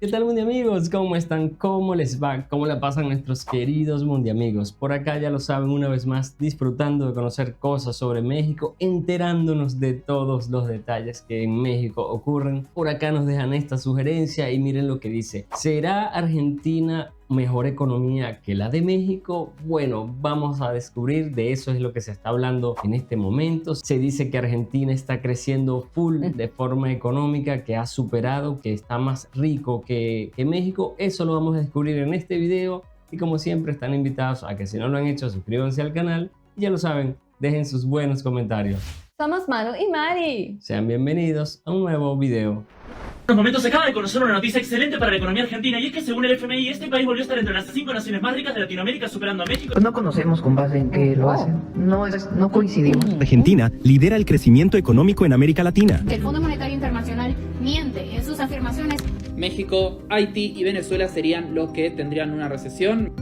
¿Qué tal, mundiamigos? ¿Cómo están? ¿Cómo les va? ¿Cómo la pasan nuestros queridos mundiamigos? Por acá ya lo saben, una vez más disfrutando de conocer cosas sobre México, enterándonos de todos los detalles que en México ocurren. Por acá nos dejan esta sugerencia y miren lo que dice. ¿Será Argentina mejor economía que la de México? Bueno, vamos a descubrir, de eso es lo que se está hablando en este momento. Se dice que Argentina está creciendo full de forma económica, que ha superado, que está más rico que México. Eso lo vamos a descubrir en este video y como siempre están invitados a que si no lo han hecho suscríbanse al canal y ya lo saben, dejen sus buenos comentarios. Somos Manu y Mari. Sean bienvenidos a un nuevo video. En estos momentos se acaba de conocer una noticia excelente para la economía argentina y es que según el FMI este país volvió a estar entre las 5 naciones más ricas de Latinoamérica, superando a México. No conocemos con base en qué lo hacen. No coincidimos. Argentina lidera el crecimiento económico en América Latina. El Fondo Monetario Internacional miente en sus afirmaciones. México, Haití y Venezuela serían los que tendrían una recesión.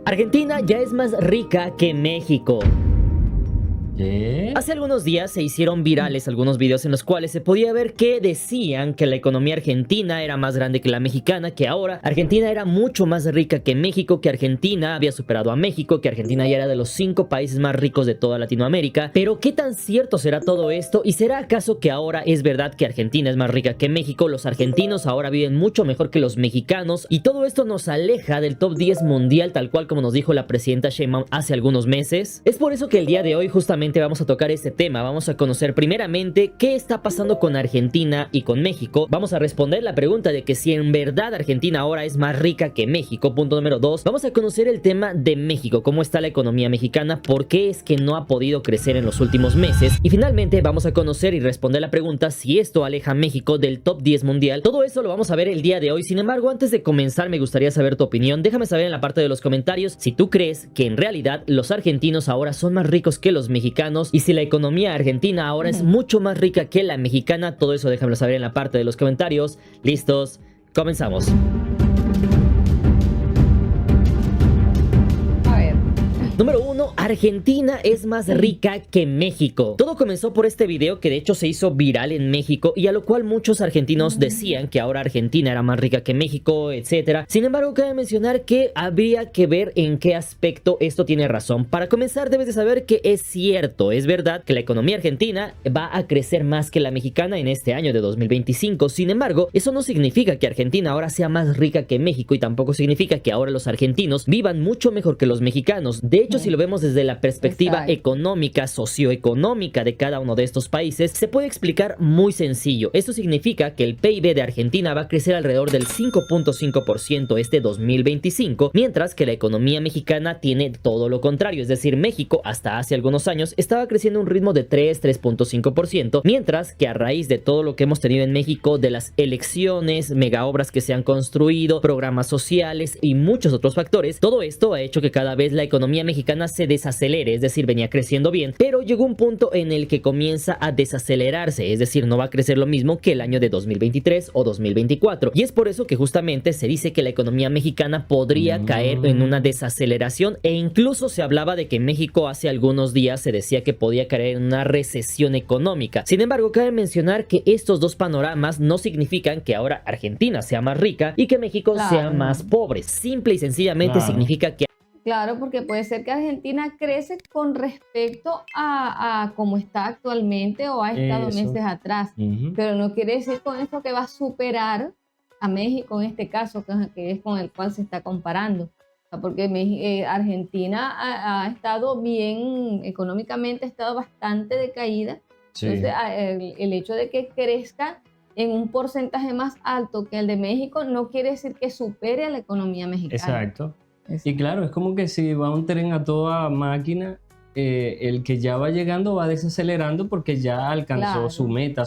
Argentina ya es más rica que México. ¿Qué? Hace algunos días se hicieron virales algunos videos en los cuales se podía ver que decían que la economía argentina era más grande que la mexicana, que ahora Argentina era mucho más rica que México, que Argentina había superado a México, que Argentina ya era de los 5 países más ricos de toda Latinoamérica. Pero ¿qué tan cierto será todo esto? ¿Y será acaso que ahora es verdad que Argentina es más rica que México? Los argentinos ahora viven mucho mejor que los mexicanos y todo esto nos aleja del top 10 mundial, tal cual como nos dijo la presidenta Sheinbaum hace algunos meses. Es por eso que el día de hoy justamente vamos a tocar este tema. Vamos a conocer primeramente qué está pasando con Argentina y con México. Vamos a responder la pregunta de que si en verdad Argentina ahora es más rica que México. Punto número 2. Vamos a conocer el tema de México, cómo está la economía mexicana, por qué es que no ha podido crecer en los últimos meses. Y finalmente vamos a conocer y responder la pregunta si esto aleja a México del top 10 mundial. Todo eso lo vamos a ver el día de hoy. Sin embargo, antes de comenzar me gustaría saber tu opinión. Déjame saber en la parte de los comentarios si tú crees que en realidad los argentinos ahora son más ricos que los mexicanos y si la economía argentina ahora es mucho más rica que la mexicana. Todo eso déjamelo saber en la parte de los comentarios. ¿Listos? Comenzamos. Número 1. Argentina es más rica que México. Todo comenzó por este video que de hecho se hizo viral en México y a lo cual muchos argentinos decían que ahora Argentina era más rica que México, etc. Sin embargo, cabe mencionar que habría que ver en qué aspecto esto tiene razón. Para comenzar, debes de saber que es cierto, es verdad que la economía argentina va a crecer más que la mexicana en este año de 2025. Sin embargo, eso no significa que Argentina ahora sea más rica que México y tampoco significa que ahora los argentinos vivan mucho mejor que los mexicanos. De hecho, si lo vemos desde la perspectiva económica, socioeconómica de cada uno de estos países, se puede explicar muy sencillo. Esto significa que el PIB de Argentina va a crecer alrededor del 5.5% este 2025, mientras que la economía mexicana tiene todo lo contrario. Es decir, México hasta hace algunos años estaba creciendo a un ritmo de 3.5%, mientras que a raíz de todo lo que hemos tenido en México, de las elecciones, megaobras que se han construido, programas sociales y muchos otros factores, todo esto ha hecho que cada vez la economía mexicana se desacelere. Es decir, venía creciendo bien, pero llegó un punto en el que comienza a desacelerarse, es decir, no va a crecer lo mismo que el año de 2023 o 2024, y es por eso que justamente se dice que la economía mexicana podría caer en una desaceleración, e incluso se hablaba de que México hace algunos días se decía que podía caer en una recesión económica. Sin embargo, cabe mencionar que estos dos panoramas no significan que ahora Argentina sea más rica y que México sea más pobre. Simple y sencillamente significa que Claro, porque puede ser que Argentina crece con respecto a cómo está actualmente o ha estado meses atrás, pero no quiere decir con esto que va a superar a México en este caso, que es con el cual se está comparando. O sea, porque Argentina ha estado bien, económicamente ha estado bastante decaída. Sí. Entonces, el hecho de que crezca en un porcentaje más alto que el de México no quiere decir que supere a la economía mexicana. Exacto. Y claro, es como que si va un tren a toda máquina, el que ya va llegando va desacelerando porque ya alcanzó su meta,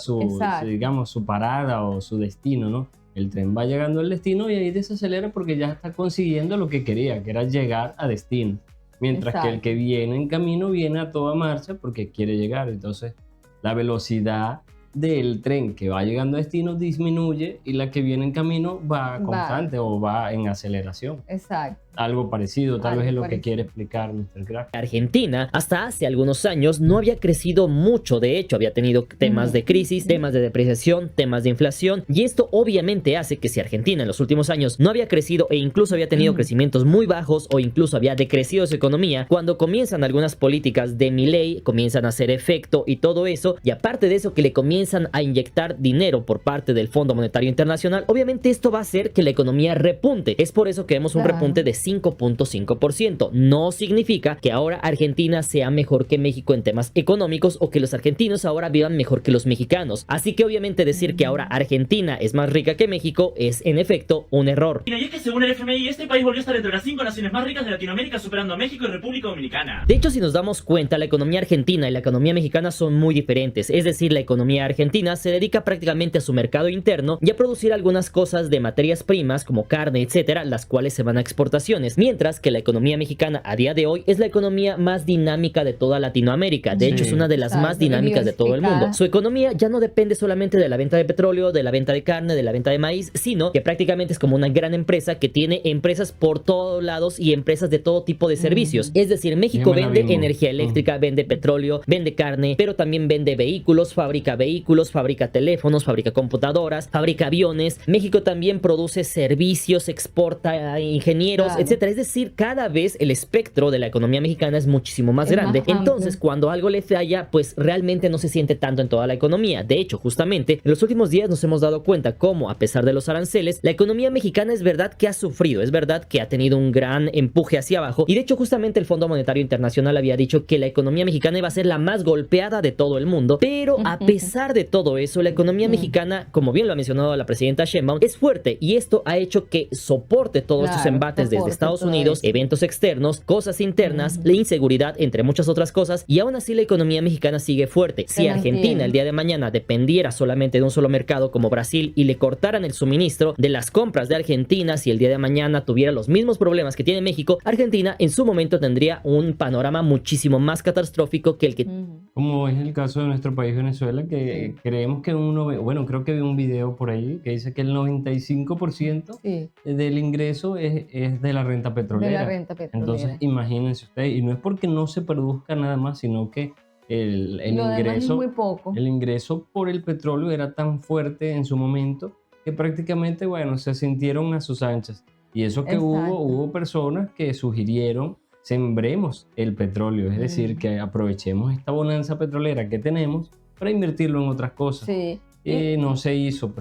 digamos, su parada o su destino, ¿no? El tren va llegando al destino y ahí desacelera porque ya está consiguiendo lo que quería, que era llegar a destino. Mientras que el que viene en camino viene a toda marcha porque quiere llegar. Entonces, la velocidad del tren que va llegando a destino disminuye y la que viene en camino va constante o va en aceleración. Exacto. Algo parecido, tal vez es lo que parecido. quiere explicar Mr. Graf. Argentina hasta hace algunos años no había crecido mucho, de hecho había tenido temas de crisis, temas de depreciación, temas de inflación, y esto obviamente hace que si Argentina en los últimos años no había crecido e incluso había tenido crecimientos muy bajos o incluso había decrecido su economía, cuando comienzan algunas políticas de Milei, comienzan a hacer efecto y todo eso, y aparte de eso que le comienzan a inyectar dinero por parte del Fondo Monetario Internacional, obviamente esto va a hacer que la economía repunte. Es por eso que vemos un repunte de 5.5%. No significa que ahora Argentina sea mejor que México en temas económicos o que los argentinos ahora vivan mejor que los mexicanos. Así que obviamente decir que ahora Argentina es más rica que México es en efecto un error. Y es que según el FMI, este país volvió a estar entre las 5 naciones más ricas de Latinoamérica, superando a México y República Dominicana. De hecho, si nos damos cuenta, la economía argentina y la economía mexicana son muy diferentes. Es decir, la economía argentina se dedica prácticamente a su mercado interno y a producir algunas cosas de materias primas como carne, etcétera, las cuales se van a exportación. Mientras que la economía mexicana a día de hoy es la economía más dinámica de toda Latinoamérica. De hecho, es una de las más dinámicas de todo el mundo. Su economía ya no depende solamente de la venta de petróleo, de la venta de carne, de la venta de maíz, sino que prácticamente es como una gran empresa que tiene empresas por todos lados y empresas de todo tipo de servicios. Es decir, México vende energía eléctrica, vende petróleo, vende carne, pero también vende vehículos, fabrica teléfonos, fabrica computadoras, fabrica aviones. México también produce servicios, exporta ingenieros, etcétera. Es decir, cada vez el espectro de la economía mexicana es muchísimo más grande. Entonces, cuando algo le falla, pues realmente no se siente tanto en toda la economía. De hecho, justamente, en los últimos días nos hemos dado cuenta cómo, a pesar de los aranceles, la economía mexicana es verdad que ha sufrido, es verdad que ha tenido un gran empuje hacia abajo. Y de hecho, justamente el Fondo Monetario Internacional había dicho que la economía mexicana iba a ser la más golpeada de todo el mundo. Pero a pesar de todo eso, la economía mexicana, como bien lo ha mencionado la presidenta Sheinbaum, es fuerte. Y esto ha hecho que soporte todos estos embates desde Estados Unidos, eventos externos, cosas internas, la inseguridad, entre muchas otras cosas, y aún así la economía mexicana sigue fuerte. Si Argentina el día de mañana dependiera solamente de un solo mercado como Brasil y le cortaran el suministro de las compras de Argentina, si el día de mañana tuviera los mismos problemas que tiene México, Argentina en su momento tendría un panorama muchísimo más catastrófico que el que... Como es el caso de nuestro país Venezuela, que creemos que bueno, creo que vi un video por ahí que dice que el 95% del ingreso es de la renta petrolera. Entonces, imagínense ustedes, y no es porque no se produzca nada más, sino que el ingreso, muy poco. El ingreso por el petróleo era tan fuerte en su momento que prácticamente, bueno, se sintieron a sus anchas. Y eso que hubo personas que sugirieron sembremos el petróleo, es decir, que aprovechemos esta bonanza petrolera que tenemos para invertirlo en otras cosas. No se hizo,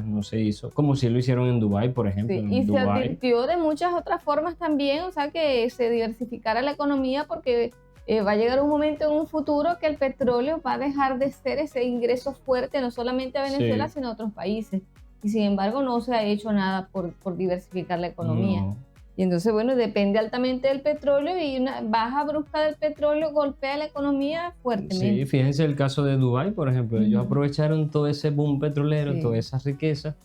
como si lo hicieron en Dubái, por ejemplo. Y se advirtió de muchas otras formas también, o sea, que se diversificara la economía porque va a llegar un momento en un futuro que el petróleo va a dejar de ser ese ingreso fuerte, no solamente a Venezuela, sino a otros países. Y sin embargo no se ha hecho nada por diversificar la economía. Y entonces, bueno, depende altamente del petróleo y una baja brusca del petróleo golpea la economía fuertemente. Sí, fíjense el caso de Dubái, por ejemplo. Ellos aprovecharon todo ese boom petrolero, toda esa riqueza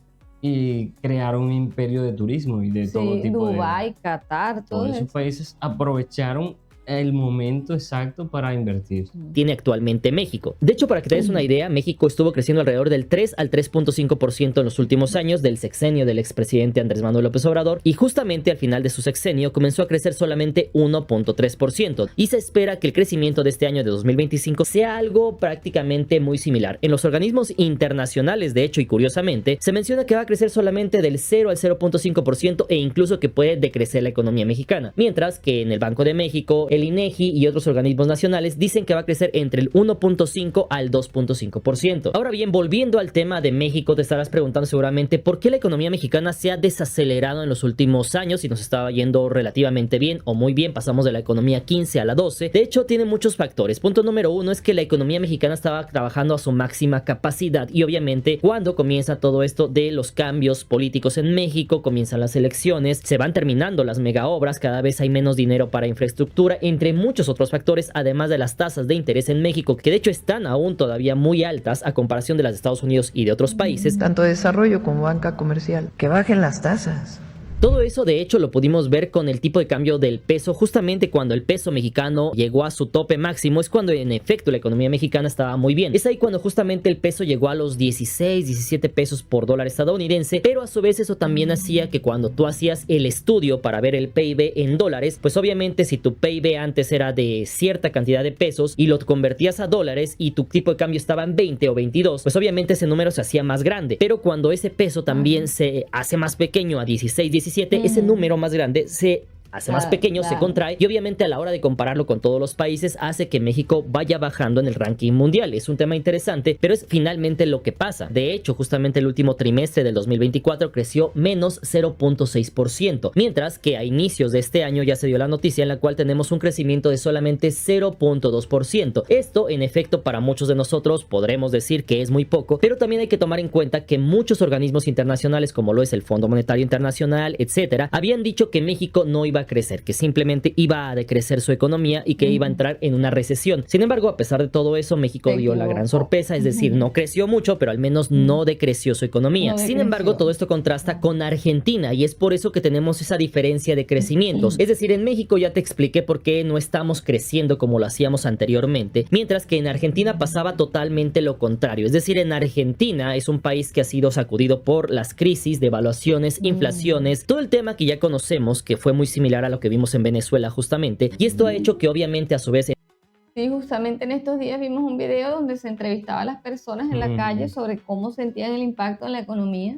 y crearon un imperio de turismo y de todo tipo Dubái, Qatar, todos esos países aprovecharon el momento exacto para invertir. Tiene actualmente México. De hecho, para que te des una idea, México estuvo creciendo alrededor del 3 al 3.5% en los últimos años del sexenio del expresidente Andrés Manuel López Obrador, y justamente al final de su sexenio comenzó a crecer solamente 1.3%, y se espera que el crecimiento de este año de 2025 sea algo prácticamente muy similar. En los organismos internacionales, de hecho, y curiosamente, se menciona que va a crecer solamente del 0 al 0.5% e incluso que puede decrecer la economía mexicana, mientras que en el Banco de México, el INEGI y otros organismos nacionales dicen que va a crecer entre el 1.5 al 2.5%. Ahora bien, volviendo al tema de México, te estarás preguntando seguramente por qué la economía mexicana se ha desacelerado en los últimos años y nos estaba yendo relativamente bien o muy bien, pasamos de la economía 15 a la 12. De hecho, tiene muchos factores. Punto número 1 es que la economía mexicana estaba trabajando a su máxima capacidad y obviamente cuando comienza todo esto de los cambios políticos en México, comienzan las elecciones, se van terminando las mega obras, cada vez hay menos dinero para infraestructura, entre muchos otros factores, además de las tasas de interés en México, que de hecho están aún todavía muy altas a comparación de las de Estados Unidos y de otros países. Tanto desarrollo como banca comercial. Que bajen las tasas. Todo eso de hecho lo pudimos ver con el tipo de cambio del peso. Justamente cuando el peso mexicano llegó a su tope máximo es cuando en efecto la economía mexicana estaba muy bien. Es ahí cuando justamente el peso llegó a los 16, 17 pesos por dólar estadounidense, pero a su vez eso también hacía que cuando tú hacías el estudio para ver el PIB en dólares, pues obviamente si tu PIB antes era de cierta cantidad de pesos y lo convertías a dólares y tu tipo de cambio estaba en 20 o 22, pues obviamente ese número se hacía más grande. Pero cuando ese peso también se hace más pequeño a 16, 17, ese número más grande se hace más pequeño, se contrae, y obviamente a la hora de compararlo con todos los países hace que México vaya bajando en el ranking mundial. Es un tema interesante, pero es finalmente lo que pasa. De hecho, justamente el último trimestre del 2024 creció menos 0.6%, mientras que a inicios de este año ya se dio la noticia en la cual tenemos un crecimiento de solamente 0.2%. Esto, en efecto, para muchos de nosotros podremos decir que es muy poco, pero también hay que tomar en cuenta que muchos organismos internacionales, como lo es el Fondo Monetario Internacional, etcétera, habían dicho que México no iba a crecer, que simplemente iba a decrecer su economía y que iba a entrar en una recesión. Sin embargo, a pesar de todo eso, México dio la gran sorpresa, es decir, no creció mucho, pero al menos no decreció su economía. Sin embargo, todo esto contrasta con Argentina y es por eso que tenemos esa diferencia de crecimientos. Es decir, en México ya te expliqué por qué no estamos creciendo como lo hacíamos anteriormente, mientras que en Argentina pasaba totalmente lo contrario. Es decir, en Argentina es un país que ha sido sacudido por las crisis, devaluaciones, inflaciones, todo el tema que ya conocemos, que fue muy similar a lo que vimos en Venezuela justamente, y esto ha hecho que obviamente a su vez... Sí, justamente en estos días vimos un video donde se entrevistaba a las personas en la calle sobre cómo sentían el impacto en la economía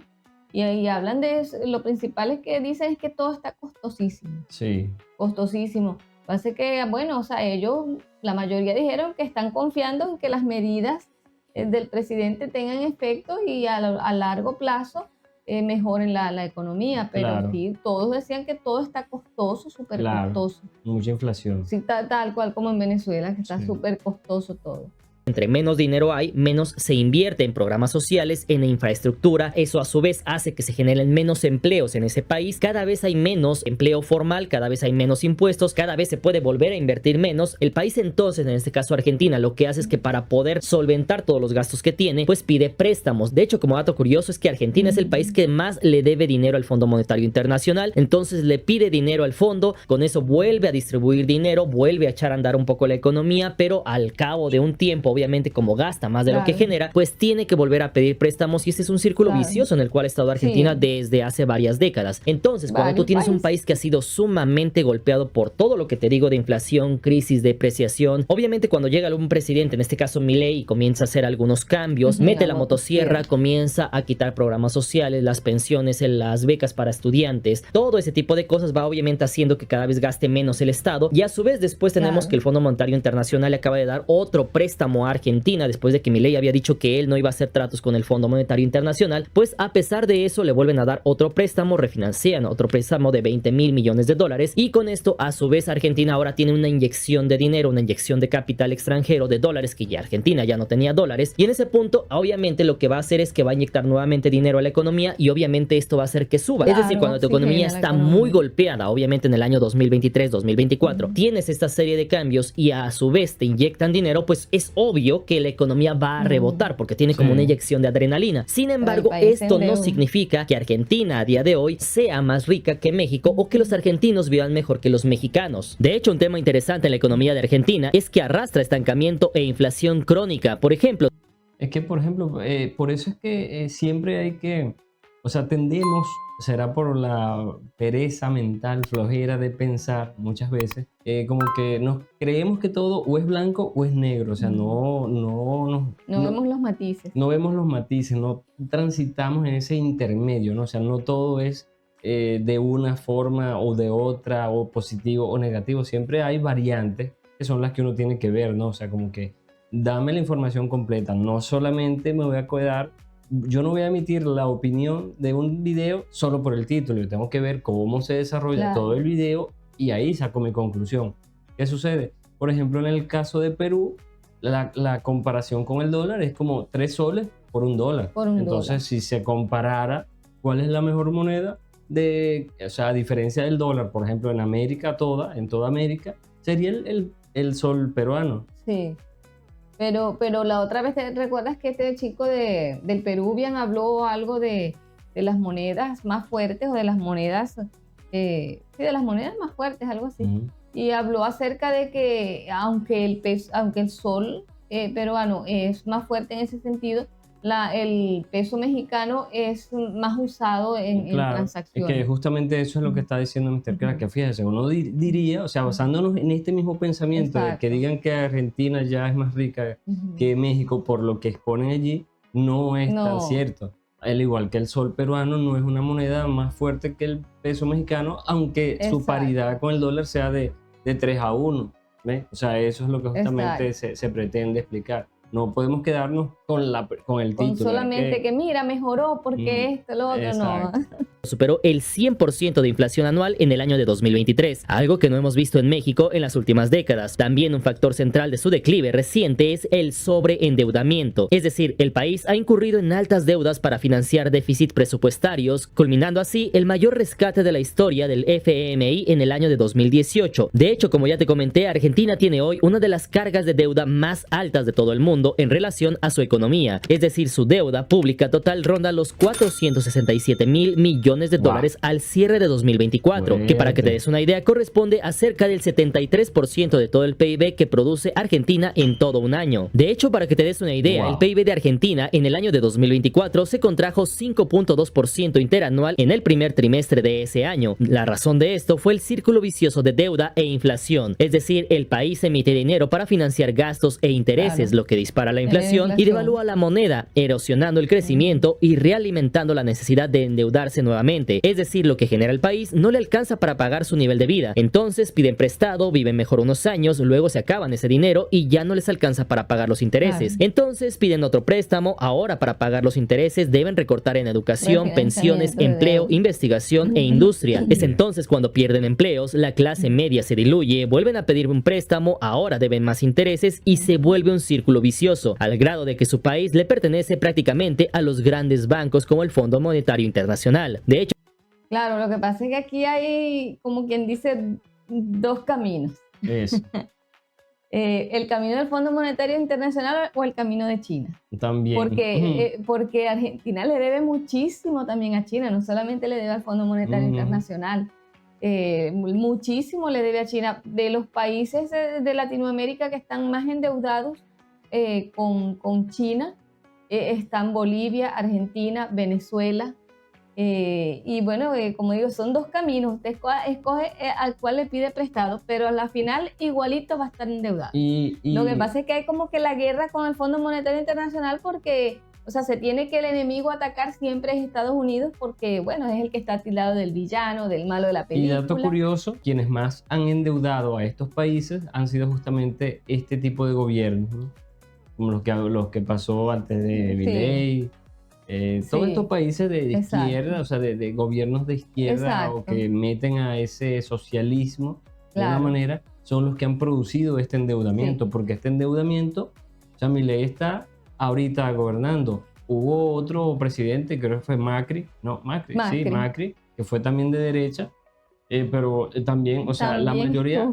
y ahí hablan de eso. Lo principal es que dicen es que todo está costosísimo. Sí. Costosísimo. Parece que, bueno, o sea, ellos, la mayoría dijeron que están confiando en que las medidas del presidente tengan efecto y a largo plazo mejoren la economía, pero sí, todos decían que todo está costoso, súper costoso. Mucha inflación. Sí, tal cual como en Venezuela, que está súper costoso todo. Entre menos dinero hay, menos se invierte en programas sociales, en infraestructura. Eso a su vez hace que se generen menos empleos en ese país. Cada vez hay menos empleo formal, cada vez hay menos impuestos, cada vez se puede volver a invertir menos. El país entonces, en este caso Argentina, lo que hace es que para poder solventar todos los gastos que tiene, pues pide préstamos. De hecho, como dato curioso es que Argentina es el país que más le debe dinero al Fondo Monetario Internacional. Entonces le pide dinero al fondo, con eso vuelve a distribuir dinero, vuelve a echar a andar un poco la economía, pero al cabo de un tiempo, obviamente como gasta más de lo que genera, pues tiene que volver a pedir préstamos y este es un círculo vicioso en el cual ha estado Argentina desde hace varias décadas. Entonces, cuando tú tienes un país que ha sido sumamente golpeado por todo lo que te digo de inflación, crisis, depreciación, obviamente cuando llega un presidente, en este caso Milei, y comienza a hacer algunos cambios, mete la motosierra, comienza a quitar programas sociales, las pensiones, las becas para estudiantes, todo ese tipo de cosas va obviamente haciendo que cada vez gaste menos el Estado y a su vez después tenemos que el Fondo Monetario Internacional le acaba de dar otro préstamo a Argentina después de que Milei había dicho que él no iba a hacer tratos con el Fondo Monetario Internacional, pues a pesar de eso le vuelven a dar otro préstamo, refinancian otro préstamo de 20.000 millones de dólares y con esto a su vez Argentina ahora tiene una inyección de dinero, una inyección de capital extranjero de dólares que ya Argentina ya no tenía dólares y en ese punto obviamente lo que va a hacer es que va a inyectar nuevamente dinero a la economía y obviamente esto va a hacer que suba. Es decir, cuando tu economía está muy golpeada, obviamente en el año 2023, 2024, tienes esta serie de cambios y a su vez te inyectan dinero, pues es obvio que la economía va a rebotar porque tiene como una inyección de adrenalina. Sin embargo, esto no significa que Argentina a día de hoy sea más rica que México o que los argentinos vivan mejor que los mexicanos. De hecho, un tema interesante en la economía de Argentina es que arrastra estancamiento e inflación crónica. Por ejemplo, por eso es que siempre hay que, o sea, tendemos, será por la pereza mental, flojera de pensar muchas veces, como que nos creemos que todo o es blanco o es negro, o sea, no vemos los matices. No vemos los matices, no transitamos en ese intermedio, ¿no? O sea, no todo es de una forma o de otra, o positivo o negativo, siempre hay variantes que son las que uno tiene que ver, ¿no? O sea, como que dame la información completa, no solamente me voy a quedar. Yo no voy a emitir la opinión de un video solo por el título. Yo tengo que ver cómo se desarrolla todo el video y ahí saco mi conclusión. ¿Qué sucede? Por ejemplo, en el caso de Perú, la comparación con el dólar es como 3 soles por $1. Entonces, si se comparara cuál es la mejor moneda, o sea, a diferencia del dólar, por ejemplo, en América toda, en toda América, sería el sol peruano. Sí. Pero la otra vez, ¿te recuerdas que este chico del Peruvian habló algo de las monedas más fuertes o de las monedas, sí, de las monedas más fuertes, algo así. Y habló acerca de que aunque el sol peruano es más fuerte en ese sentido, el peso mexicano es más usado en transacciones. Es que justamente eso es lo que está diciendo Mr. Crack, que fíjese, uno diría, o sea, basándonos en este mismo pensamiento de que digan que Argentina ya es más rica que México por lo que exponen allí, no es tan cierto. Al igual que el sol peruano no es una moneda más fuerte que el peso mexicano, aunque su paridad con el dólar sea de 3-1. ¿Ves? O sea, eso es lo que justamente se pretende explicar. No podemos quedarnos con el título. Con solamente que mira, mejoró porque esto, lo otro, no. Superó el 100% de inflación anual en el año de 2023, algo que no hemos visto en México en las últimas décadas. También un factor central de su declive reciente es el sobreendeudamiento, es decir, el país ha incurrido en altas deudas para financiar déficit presupuestarios, culminando así el mayor rescate de la historia del FMI en el año de 2018. De hecho, como ya te comenté, Argentina tiene hoy una de las cargas de deuda más altas de todo el mundo en relación a su economía, es decir, su deuda pública total ronda los 467.000 millones de dólares al cierre de 2024, que para que te des una idea corresponde a cerca del 73% de todo el PIB que produce Argentina en todo un año. De hecho, para que te des una idea, el PIB de Argentina en el año de 2024 se contrajo 5.2% interanual en el primer trimestre de ese año. La razón de esto fue el círculo vicioso de deuda e inflación, es decir, el país emite dinero para financiar gastos e intereses, lo que dispara la inflación y devalúa la moneda, erosionando el crecimiento y realimentando la necesidad de endeudarse nuevamente. Es decir, lo que genera el país no le alcanza para pagar su nivel de vida. Entonces piden prestado, viven mejor unos años, luego se acaban ese dinero y ya no les alcanza para pagar los intereses. Entonces piden otro préstamo, ahora para pagar los intereses deben recortar en educación, pensiones, empleo, investigación e industria. Es entonces cuando pierden empleos, la clase media se diluye, vuelven a pedir un préstamo, ahora deben más intereses y se vuelve un círculo vicioso, al grado de que su país le pertenece prácticamente a los grandes bancos como el Fondo Monetario Internacional. De hecho, claro, lo que pasa es que aquí hay, como quien dice, dos caminos. El camino del Fondo Monetario Internacional o el camino de China. También. Porque Argentina le debe muchísimo también a China, no solamente le debe al Fondo Monetario Internacional. Muchísimo le debe a China. De los países de Latinoamérica que están más endeudados con China, están Bolivia, Argentina, Venezuela. Y bueno, como digo, son dos caminos. Usted escoge al cual le pide prestado, pero a la final igualito va a estar endeudado. Lo que pasa es que hay como que la guerra con el Fondo Monetario Internacional porque, o sea, se tiene que el enemigo atacar siempre es Estados Unidos porque, bueno, es el que está tildado del villano, del malo de la película. Y dato curioso, quienes más han endeudado a estos países han sido justamente este tipo de gobiernos, ¿no? Como los que pasó antes de Milei. Todos estos países de izquierda, o sea, de gobiernos de izquierda o que meten a ese socialismo de una manera, son los que han producido este endeudamiento, porque este endeudamiento, o sea, Milei está ahorita gobernando. Hubo otro presidente, creo que fue Macri, que fue también de derecha, pero también, o sea, la mayoría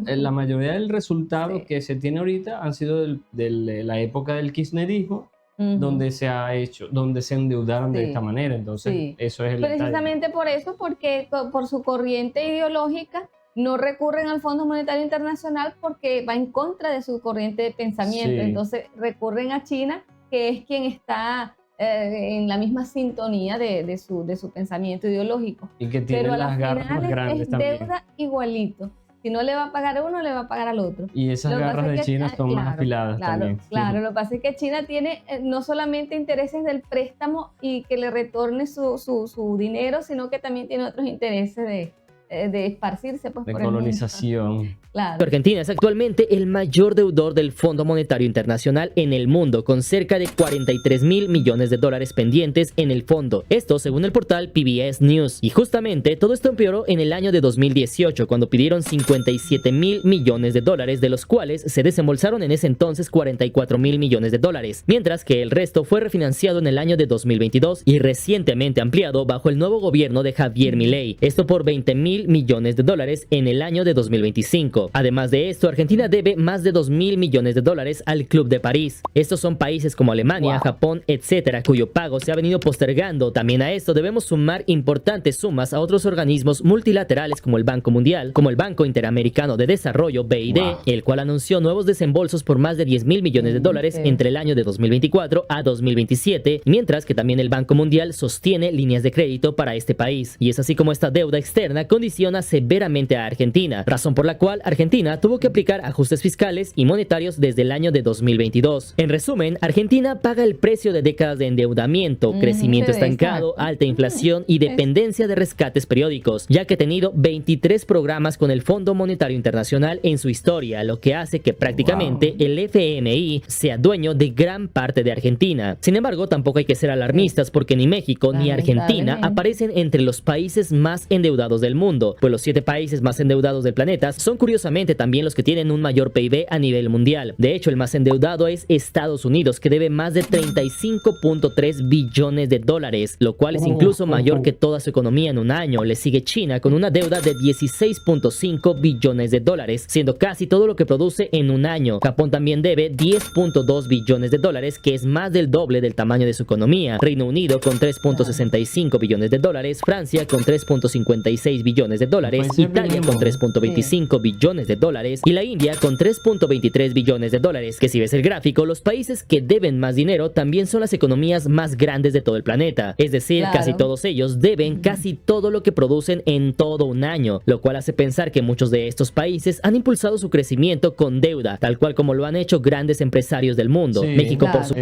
del resultado que se tiene ahorita han sido de la época del kirchnerismo, donde se endeudaron de esta manera. Entonces, eso es el precisamente detalle. Por eso, porque por su corriente ideológica no recurren al Fondo Monetario Internacional porque va en contra de su corriente de pensamiento. Entonces recurren a China, que es quien está en la misma sintonía de su pensamiento ideológico. Y que tiene las garras más grandes también. Es deuda igualito. Si no le va a pagar a uno, le va a pagar al otro. Y esas garras de China son más afiladas también. Claro, lo que pasa es que China tiene no solamente intereses del préstamo y que le retorne su dinero, sino que también tiene otros intereses de esparcirse pues, de por colonización. Claro. Argentina es actualmente el mayor deudor del Fondo Monetario Internacional en el mundo, con cerca de 43.000 millones de dólares pendientes en el fondo. Esto según el portal PBS News. Y justamente todo esto empeoró en el año de 2018, cuando pidieron 57.000 millones de dólares, de los cuales se desembolsaron en ese entonces 44.000 millones de dólares, mientras que el resto fue refinanciado en el año de 2022 y recientemente ampliado bajo el nuevo gobierno de Javier Milei. Esto por 20.000 2.000 millones de dólares en el año de 2025. Además de esto, Argentina debe más de 2.000 millones de dólares al Club de París. Estos son países como Alemania, Japón, etcétera, cuyo pago se ha venido postergando. También a esto debemos sumar importantes sumas a otros organismos multilaterales como el Banco Mundial, como el Banco Interamericano de Desarrollo, BID, el cual anunció nuevos desembolsos por más de 10.000 millones de dólares entre el año de 2024 a 2027, mientras que también el Banco Mundial sostiene líneas de crédito para este país. Y es así como esta deuda externa condiciona severamente a Argentina, razón por la cual Argentina tuvo que aplicar ajustes fiscales y monetarios desde el año de 2022. En resumen, Argentina paga el precio de décadas de endeudamiento, crecimiento estancado, alta inflación y dependencia de rescates periódicos, ya que ha tenido 23 programas con el Fondo Monetario Internacional en su historia, lo que hace que prácticamente el FMI sea dueño de gran parte de Argentina. Sin embargo, tampoco hay que ser alarmistas porque ni México ni Argentina aparecen entre los países más endeudados del mundo, pues los 7 países más endeudados del planeta son curiosamente también los que tienen un mayor PIB a nivel mundial. De hecho, el más endeudado es Estados Unidos, que debe más de 35.3 billones de dólares, lo cual es incluso mayor que toda su economía en un año. Le sigue China con una deuda de 16.5 billones de dólares, siendo casi todo lo que produce en un año. Japón también debe 10.2 billones de dólares, que es más del doble del tamaño de su economía. Reino Unido con 3.65 billones de dólares, Francia con 3.56 billones de dólares, Italia con 3.25 billones de dólares y la India con 3.23 billones de dólares, que si ves el gráfico, los países que deben más dinero también son las economías más grandes de todo el planeta, es decir, casi todos ellos deben casi todo lo que producen en todo un año, lo cual hace pensar que muchos de estos países han impulsado su crecimiento con deuda, tal cual como lo han hecho grandes empresarios del mundo. México por su...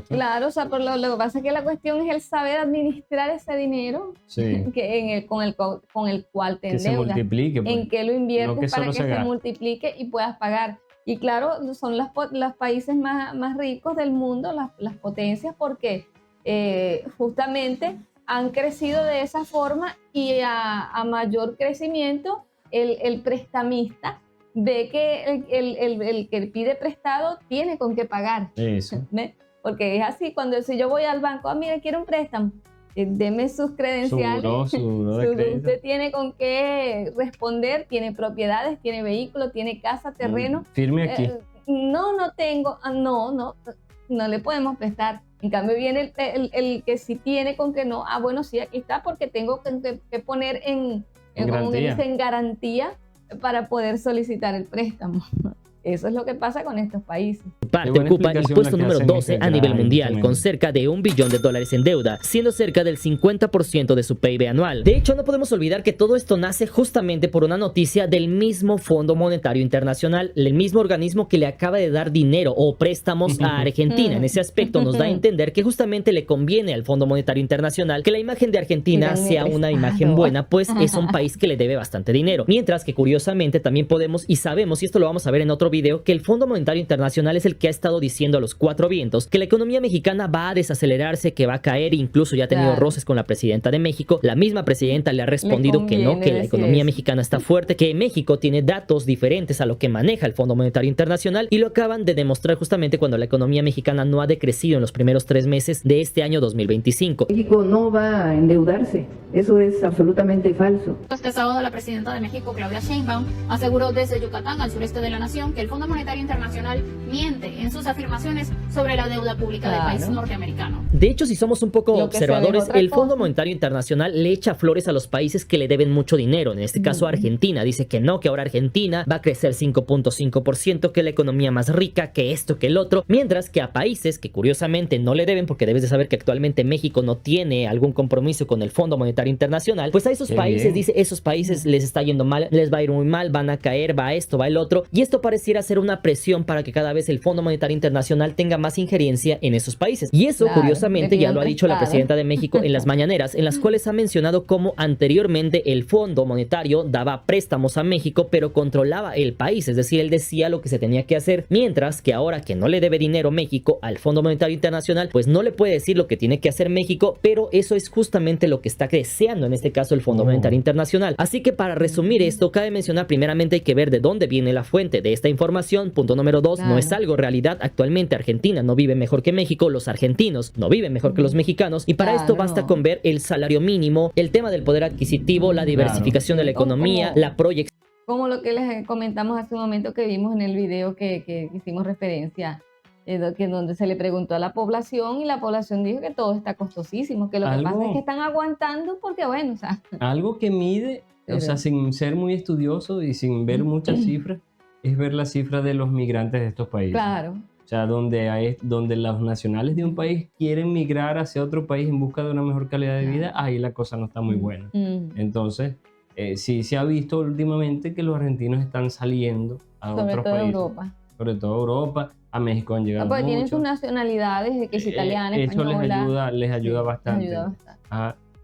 Claro, o sea, por lo que pasa es que la cuestión es el saber administrar ese dinero que con el cual te endeudas, se multiplique, pues. En qué lo inviertes para que se multiplique y puedas pagar. Y claro, son los países más ricos del mundo, las potencias, porque justamente han crecido de esa forma y a mayor crecimiento el prestamista ve que el que pide prestado tiene con qué pagar. Eso. Porque es así, si yo voy al banco, mira, quiero un préstamo, deme sus credenciales. Usted tiene con qué responder, tiene propiedades, tiene vehículos, tiene casa, terreno. Firme aquí. No tengo, no le podemos prestar. En cambio viene el que sí tiene con que no, bueno, sí, aquí está, porque tengo que poner en garantía para poder solicitar el préstamo. Eso es lo que pasa con estos países. Parte ocupa el puesto número 12 a nivel mundial, con cerca de $1 billón en deuda, siendo cerca del 50% de su PIB anual. De hecho, no podemos olvidar que todo esto nace justamente por una noticia del mismo Fondo Monetario Internacional, el mismo organismo que le acaba de dar dinero o préstamos a Argentina. En ese aspecto nos da a entender que justamente le conviene al Fondo Monetario Internacional que la imagen de Argentina sea una imagen buena, pues es un país que le debe bastante dinero. Mientras que curiosamente también podemos y sabemos, y esto lo vamos a ver en otro video, que el Fondo Monetario Internacional es el que ha estado diciendo a los 4 vientos que la economía mexicana va a desacelerarse, que va a caer, incluso ya ha tenido roces con la presidenta de México. La misma presidenta le ha respondido que no, que la economía mexicana está fuerte, que México tiene datos diferentes a lo que maneja el Fondo Monetario Internacional, y lo acaban de demostrar justamente cuando la economía mexicana no ha decrecido en los primeros 3 meses de este año 2025. México no va a endeudarse, eso es absolutamente falso. Este sábado la presidenta de México, Claudia Sheinbaum, aseguró desde Yucatán al sureste de la nación que el Fondo Monetario Internacional miente en sus afirmaciones sobre la deuda pública del país norteamericano. De hecho, si somos un poco observadores, el Fondo Monetario Internacional le echa flores a los países que le deben mucho dinero. En este caso, Argentina dice que no, que ahora Argentina va a crecer 5.5%, que la economía más rica, que esto, que el otro, mientras que a países que curiosamente no le deben, porque debes de saber que actualmente México no tiene algún compromiso con el Fondo Monetario Internacional, pues a esos países dice, esos países les está yendo mal, les va a ir muy mal, van a caer, va esto, va el otro, y esto pareciera ser una presión para que cada vez el Fondo Monetario Internacional tenga más injerencia en esos países. Y eso, curiosamente, ya lo ha dicho la presidenta de México en las mañaneras, en las cuales ha mencionado cómo anteriormente el Fondo Monetario daba préstamos a México, pero controlaba el país, es decir, él decía lo que se tenía que hacer, mientras que ahora que no le debe dinero México al Fondo Monetario Internacional, pues no le puede decir lo que tiene que hacer México, pero eso es justamente lo que está deseando en este caso el Fondo Monetario Internacional. Así que para resumir esto, cabe mencionar primeramente hay que ver de dónde viene la fuente de esta información información. Punto número 2, no es algo realidad. Actualmente Argentina no vive mejor que México, los argentinos no viven mejor que los mexicanos, y para esto basta con ver el salario mínimo, el tema del poder adquisitivo, la diversificación de la economía, la proyección. Como lo que les comentamos hace un momento que vimos en el video que hicimos referencia, que donde se le preguntó a la población y la población dijo que todo está costosísimo, que lo que pasa es que están aguantando porque, bueno, o sea... Algo que mide, o sea, sin ser muy estudioso y sin ver muchas cifras, es ver la cifra de los migrantes de estos países. Claro. O sea, donde los nacionales de un país quieren migrar hacia otro país en busca de una mejor calidad de vida, ahí la cosa no está muy buena. Entonces, sí se ha visto últimamente que los argentinos están saliendo a otros países. Europa. Sobre todo Europa, a México han llegado porque mucho. Tienen sus nacionalidades, que es italiana, española. Eso les ayuda bastante.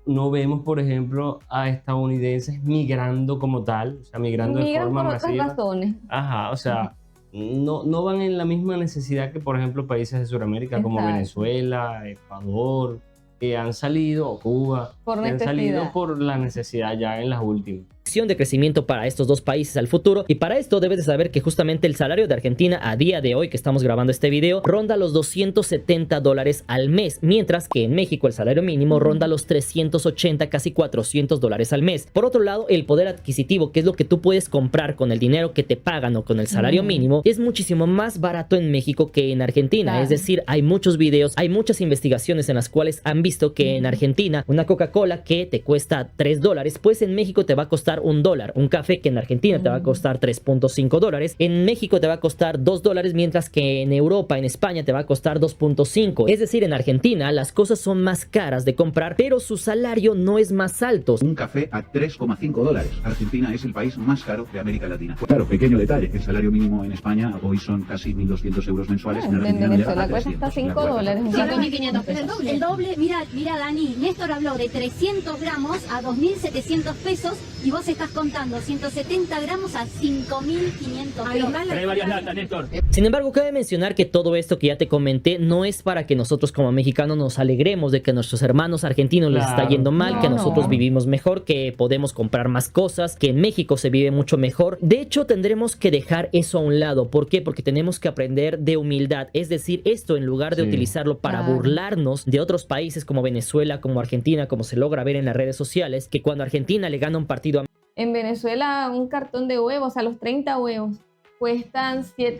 No vemos, por ejemplo, a estadounidenses migrando como tal, o sea, migrando de forma masiva. Migran por otras razones. Ajá, o sea... No van en la misma necesidad que, por ejemplo, países de Sudamérica como Venezuela, Ecuador, que han salido, o Cuba, que han salido por la necesidad ya en las últimas. De crecimiento para estos dos países al futuro, y para esto debes de saber que justamente el salario de Argentina a día de hoy que estamos grabando este video ronda los $270 al mes, mientras que en México el salario mínimo ronda los 380, casi $400 al mes. Por otro lado, el poder adquisitivo, que es lo que tú puedes comprar con el dinero que te pagan o con el salario mínimo, es muchísimo más barato en México que en Argentina. Es decir, hay muchos videos, hay muchas investigaciones en las cuales han visto que en Argentina una Coca-Cola que te cuesta $3, pues en México te va a costar $1. Un café que en Argentina te va a costar $3.5, en México te va a costar $2, mientras que en Europa, en España te va a costar 2.5. Es decir, en Argentina las cosas son más caras de comprar, pero su salario no es más alto. Un café a $3,5. Argentina es el país más caro de América Latina. Claro, pequeño detalle, el salario mínimo en España hoy son casi 1.200 euros mensuales. En Argentina Venezuela cuesta hasta $5. 5.500 pesos. El doble, mira Dani, Néstor habló de 300 gramos a 2.700 pesos y vos estás contando 170 gramos a 5.500 pesos. Trae varias latas, Néstor. Sin embargo, cabe mencionar que todo esto que ya te comenté no es para que nosotros como mexicanos nos alegremos de que a nuestros hermanos argentinos les está yendo mal, que nosotros vivimos mejor, que podemos comprar más cosas, que en México se vive mucho mejor. De hecho, tendremos que dejar eso a un lado. ¿Por qué? Porque tenemos que aprender de humildad. Es decir, esto en lugar de utilizarlo para burlarnos de otros países como Venezuela, como Argentina, como se logra ver en las redes sociales, que cuando Argentina le gana un partido a... En Venezuela un cartón de huevos, a los 30 huevos, cuestan $7,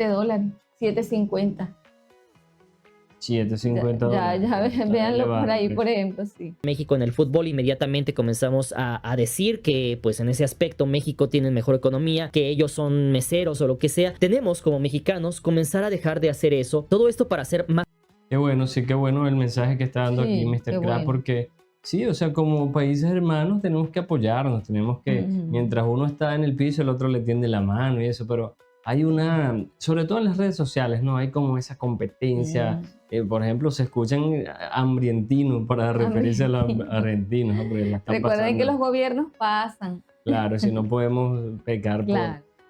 $7.50. $7.50. Véanlo por ahí, por ejemplo, sí. México en el fútbol, inmediatamente comenzamos a decir que pues en ese aspecto México tiene mejor economía, que ellos son meseros o lo que sea. Tenemos como mexicanos comenzar a dejar de hacer eso, todo esto para hacer más... Qué bueno, sí, qué bueno el mensaje que está dando aquí Mr. Craft, porque... Sí, o sea, como países hermanos tenemos que apoyarnos, tenemos que, mientras uno está en el piso, el otro le tiende la mano y eso, pero hay una, sobre todo en las redes sociales, ¿no? Hay como esa competencia, por ejemplo, se escuchan hambrientinos para referirse a los argentinos, ¿no? Porque la están Recuerden pasando. Que los gobiernos pasan. Claro, si no podemos pecar por...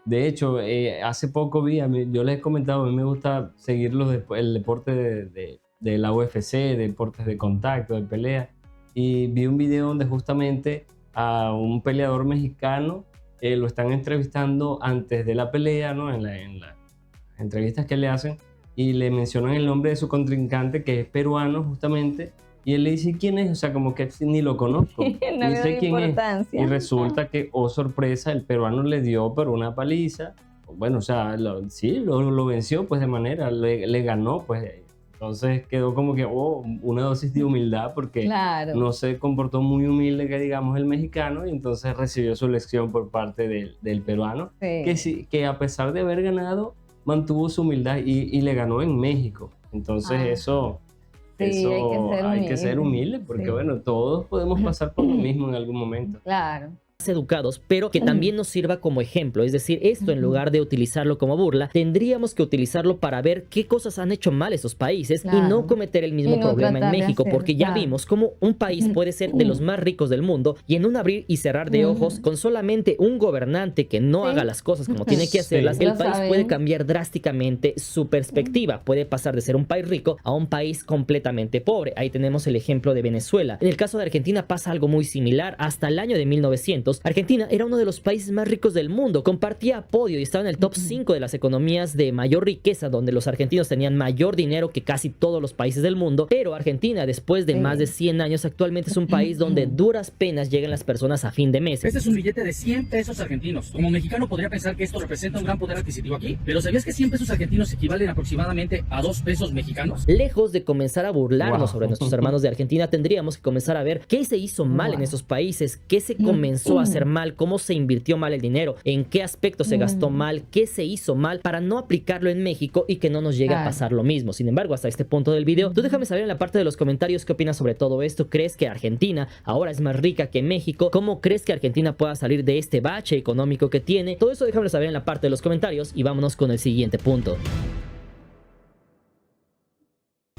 De hecho, hace poco yo les he comentado, a mí me gusta seguir el deporte de la UFC, deportes de contacto, de pelea. Y vi un video donde justamente a un peleador mexicano lo están entrevistando antes de la pelea, ¿no? En las entrevistas que le hacen, y le mencionan el nombre de su contrincante, que es peruano justamente, y él le dice quién es, o sea, como que ni lo conozco. No dice quién es. Y resulta que, oh sorpresa, el peruano le dio pero una paliza. Bueno, o sea, lo venció pues de manera, le ganó pues. Entonces quedó como que una dosis de humildad, porque no se comportó muy humilde, que digamos, el mexicano, y entonces recibió su lección por parte del peruano, que a pesar de haber ganado, mantuvo su humildad y le ganó en México. Entonces eso hay que ser humilde, porque bueno, todos podemos pasar por lo mismo en algún momento. Claro. Educados, pero que también nos sirva como ejemplo. Es decir, esto en lugar de utilizarlo como burla, tendríamos que utilizarlo para ver qué cosas han hecho mal esos países y no cometer el mismo problema en México, porque ya vimos cómo un país puede ser de los más ricos del mundo y en un abrir y cerrar de ojos, con solamente un gobernante que no haga las cosas como tiene que hacerlas, el país puede cambiar drásticamente su perspectiva, puede pasar de ser un país rico a un país completamente pobre. Ahí tenemos el ejemplo de Venezuela. En el caso de Argentina pasa algo muy similar. Hasta el año de 1900 1900, Argentina era uno de los países más ricos del mundo, compartía podio y estaba en el top 5 de las economías de mayor riqueza, donde los argentinos tenían mayor dinero que casi todos los países del mundo. Pero Argentina, después de más de 100 años, actualmente es un país donde duras penas llegan las personas a fin de mes. Este es un billete de 100 pesos argentinos. Como mexicano podría pensar que esto representa un gran poder adquisitivo aquí, pero ¿sabías que 100 pesos argentinos equivalen aproximadamente a 2 pesos mexicanos? Lejos de comenzar a burlarnos sobre nuestros hermanos de Argentina, tendríamos que comenzar a ver qué se hizo mal en esos países, qué se comenzó a hacer mal, cómo se invirtió mal el dinero, en qué aspecto se gastó mal, qué se hizo mal para no aplicarlo en México y que no nos llegue a pasar lo mismo. Sin embargo, hasta este punto del video, tú déjame saber en la parte de los comentarios qué opinas sobre todo esto. ¿Crees que Argentina ahora es más rica que México? ¿Cómo crees que Argentina pueda salir de este bache económico que tiene? Todo eso déjame saber en la parte de los comentarios y vámonos con el siguiente punto.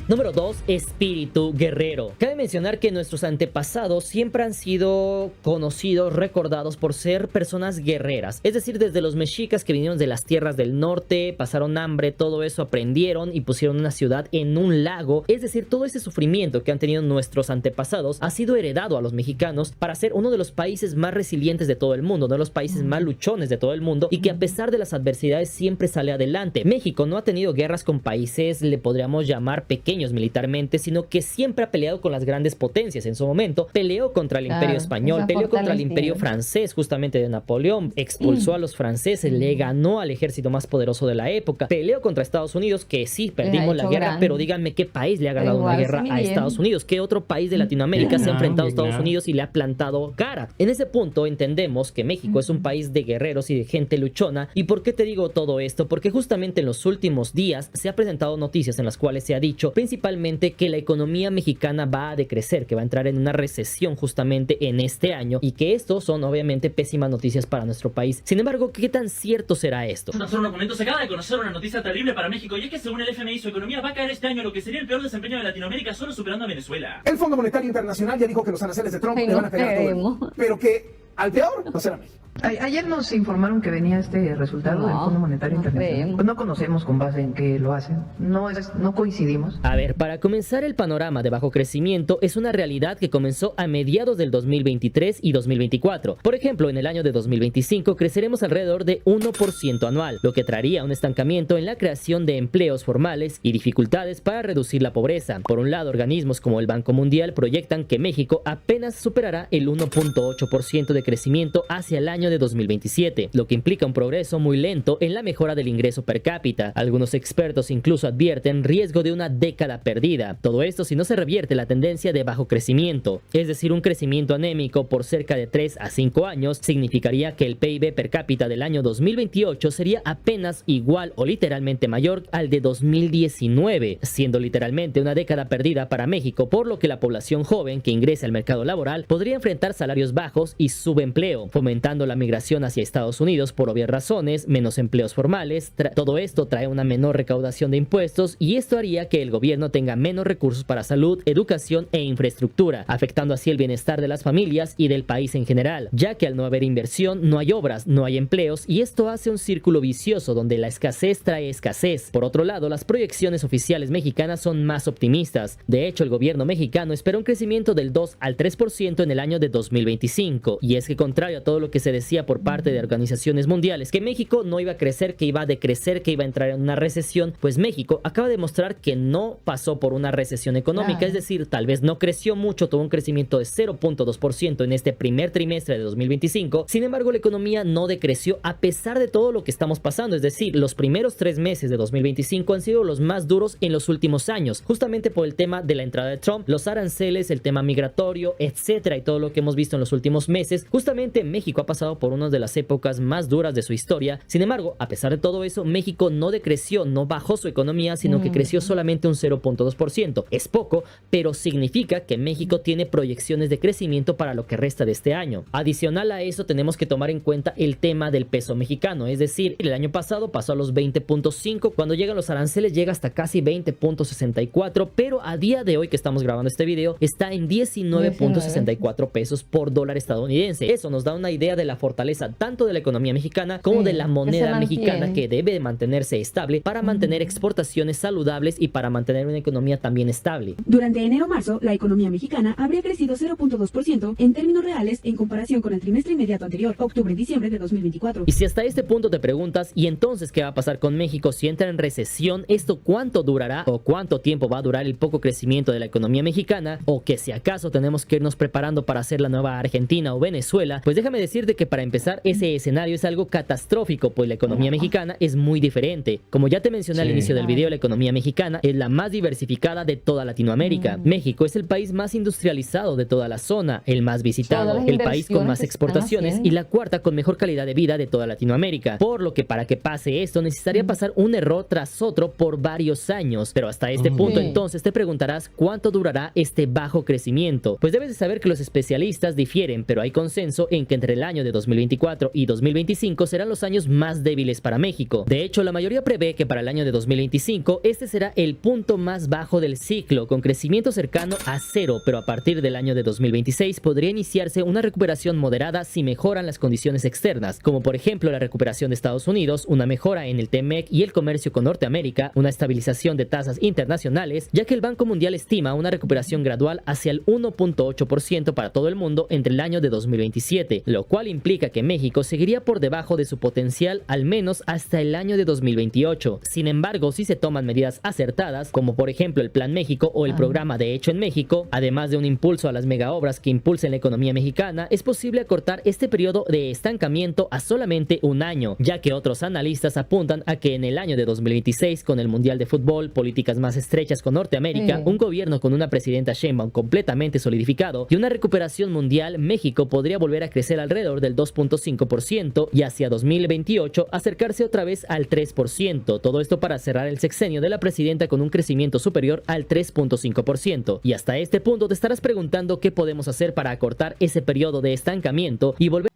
Número 2. Espíritu guerrero. Cabe mencionar que nuestros antepasados siempre han sido conocidos, recordados por ser personas guerreras. Es decir, desde los mexicas que vinieron de las tierras del norte, pasaron hambre, todo eso aprendieron y pusieron una ciudad en un lago. Es decir, todo ese sufrimiento que han tenido nuestros antepasados ha sido heredado a los mexicanos para ser uno de los países más resilientes de todo el mundo, uno de los países más luchones de todo el mundo y que a pesar de las adversidades siempre sale adelante. México no ha tenido guerras con países, le podríamos llamar pequeños militarmente, sino que siempre ha peleado con las grandes potencias. En su momento peleó contra el Imperio Español, peleó contra el Imperio francés justamente de Napoleón, expulsó a los franceses, le ganó al ejército más poderoso de la época, peleó contra Estados Unidos, que sí, perdimos la guerra, pero díganme qué país le ha ganado una guerra a Estados Unidos, qué otro país de Latinoamérica se ha enfrentado a Estados Unidos y le ha plantado cara. En ese punto entendemos que México es un país de guerreros y de gente luchona. ¿Y por qué te digo todo esto? Porque justamente en los últimos días se ha presentado noticias en las cuales se ha dicho principalmente que la economía mexicana va a decrecer, que va a entrar en una recesión justamente en este año y que esto son obviamente pésimas noticias para nuestro país. Sin embargo, ¿qué tan cierto será esto? Tan solo unos momentos se acaba de conocer una noticia terrible para México y es que según el FMI su economía va a caer este año a lo que sería el peor desempeño de Latinoamérica, solo superando a Venezuela. El Fondo Monetario Internacional ya dijo que los aranceles de Trump le van a pegar a todo el mundo, pero que al peor no será México. Ayer nos informaron que venía este resultado del Fondo Monetario Internacional. Pues no conocemos con base en qué lo hacen. No coincidimos. A ver, para comenzar, el panorama de bajo crecimiento es una realidad que comenzó a mediados del 2023 y 2024. Por ejemplo, en el año de 2025 creceremos alrededor de 1% anual, lo que traería un estancamiento en la creación de empleos formales y dificultades para reducir la pobreza. Por un lado, organismos como el Banco Mundial proyectan que México apenas superará el 1.8% de crecimiento hacia el año de 2027, lo que implica un progreso muy lento en la mejora del ingreso per cápita. Algunos expertos incluso advierten riesgo de una década perdida. Todo esto si no se revierte la tendencia de bajo crecimiento, es decir, un crecimiento anémico por cerca de 3 a 5 años significaría que el PIB per cápita del año 2028 sería apenas igual o literalmente mayor al de 2019, siendo literalmente una década perdida para México, por lo que la población joven que ingresa al mercado laboral podría enfrentar salarios bajos y subempleo, fomentando la migración hacia Estados Unidos por obvias razones, menos empleos formales. Todo esto trae una menor recaudación de impuestos y esto haría que el gobierno tenga menos recursos para salud, educación e infraestructura, afectando así el bienestar de las familias y del país en general, ya que al no haber inversión no hay obras, no hay empleos y esto hace un círculo vicioso donde la escasez trae escasez. Por otro lado, las proyecciones oficiales mexicanas son más optimistas. De hecho, el gobierno mexicano espera un crecimiento del 2 al 3% en el año de 2025 y es que contrario a todo lo que se decía por parte de organizaciones mundiales que México no iba a crecer, que iba a decrecer, que iba a entrar en una recesión, pues México acaba de demostrar que no pasó por una recesión económica, es decir, tal vez no creció mucho, tuvo un crecimiento de 0.2% en este primer trimestre de 2025, sin embargo la economía no decreció a pesar de todo lo que estamos pasando, es decir, los primeros 3 meses de 2025 han sido los más duros en los últimos años, justamente por el tema de la entrada de Trump, los aranceles, el tema migratorio, etcétera, y todo lo que hemos visto en los últimos meses. Justamente México ha pasado por una de las épocas más duras de su historia. Sin embargo, a pesar de todo eso, México no decreció, no bajó su economía, sino que creció solamente un 0.2%. Es poco, pero significa que México tiene proyecciones de crecimiento para lo que resta de este año. Adicional a eso, tenemos que tomar en cuenta el tema del peso mexicano, es decir, el año pasado pasó a los 20.5, cuando llegan los aranceles llega hasta casi 20.64, pero a día de hoy que estamos grabando este video, está en 19.64 pesos por dólar estadounidense. Eso nos da una idea de la fortaleza tanto de la economía mexicana como de la moneda mexicana, que debe mantenerse estable para mantener exportaciones saludables y para mantener una economía también estable. Durante enero-marzo, la economía mexicana habría crecido 0.2% en términos reales en comparación con el trimestre inmediato anterior, octubre-diciembre de 2024. Y si hasta este punto te preguntas, ¿y entonces qué va a pasar con México si entra en recesión? ¿Esto cuánto durará o cuánto tiempo va a durar el poco crecimiento de la economía mexicana? ¿O que si acaso tenemos que irnos preparando para hacer la nueva Argentina o Venezuela? Pues déjame decirte que para empezar, ese escenario es algo catastrófico, pues la economía mexicana es muy diferente. Como ya te mencioné al inicio del video, la economía mexicana es la más diversificada de toda Latinoamérica. México es el país más industrializado de toda la zona, el más visitado, el país con más exportaciones y la cuarta con mejor calidad de vida de toda Latinoamérica. Por lo que para que pase esto necesitaría pasar un error tras otro por varios años. Pero hasta este punto entonces te preguntarás cuánto durará este bajo crecimiento. Pues debes de saber que los especialistas difieren, pero hay consenso en que entre el año de 2024 y 2025 serán los años más débiles para México. De hecho, la mayoría prevé que para el año de 2025 este será el punto más bajo del ciclo, con crecimiento cercano a cero, pero a partir del año de 2026 podría iniciarse una recuperación moderada si mejoran las condiciones externas, como por ejemplo la recuperación de Estados Unidos, una mejora en el TMEC y el comercio con Norteamérica, una estabilización de tasas internacionales, ya que el Banco Mundial estima una recuperación gradual hacia el 1.8% para todo el mundo entre el año de 2027, lo cual implica que México seguiría por debajo de su potencial al menos hasta el año de 2028. Sin embargo, si se toman medidas acertadas, como por ejemplo el Plan México o el programa de Hecho en México, además de un impulso a las megaobras que impulsen la economía mexicana, es posible acortar este periodo de estancamiento a solamente un año, ya que otros analistas apuntan a que en el año de 2026, con el Mundial de Fútbol, políticas más estrechas con Norteamérica, un gobierno con una presidenta Sheinbaum completamente solidificado y una recuperación mundial, México podría volver a crecer alrededor del 2.5% y hacia 2028 acercarse otra vez al 3%. Todo esto para cerrar el sexenio de la presidenta con un crecimiento superior al 3.5%. Y hasta este punto te estarás preguntando qué podemos hacer para acortar ese periodo de estancamiento y volver.